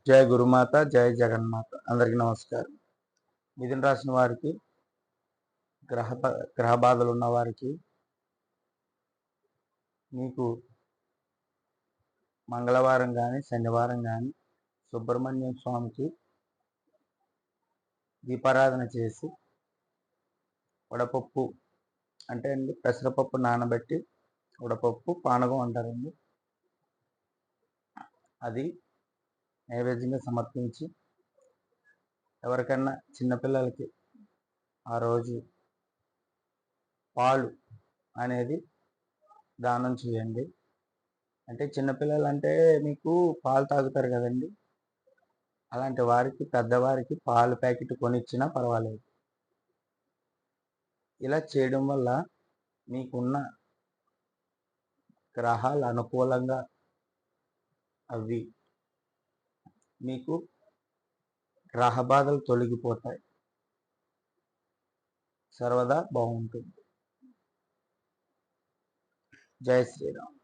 జయ గురుమాత, జయ జగన్మాత. అందరికీ నమస్కారం. మిథున రాశి వారికి గ్రహ గ్రహ బాధలు ఉన్న వారికి మీకు మంగళవారం కానీ శనివారం కానీ సుబ్రహ్మణ్యం స్వామికి దీపారాధన చేసి వడపప్పు అంటే పెసరపప్పు నానబెట్టి వడపప్పు పానకం అంటారండి, అది నైవేద్యంగా సమర్పించి ఎవరికన్నా చిన్నపిల్లలకి ఆ రోజు పాలు అనేది దానం చేయండి. అంటే చిన్నపిల్లలు అంటే మీకు పాలు తాగుతారు కదండి, అలాంటి వారికి పెద్దవారికి పాలు ప్యాకెట్ కొనిచ్చినా పర్వాలేదు. ఇలా చేయడం వల్ల మీకున్న గ్రహాలు అనుకూలంగా అవి మీకు గ్రహ బాధలు తొలగిపోతాయి. సర్వదా బాగుంటుంది. జై శ్రీరామ్.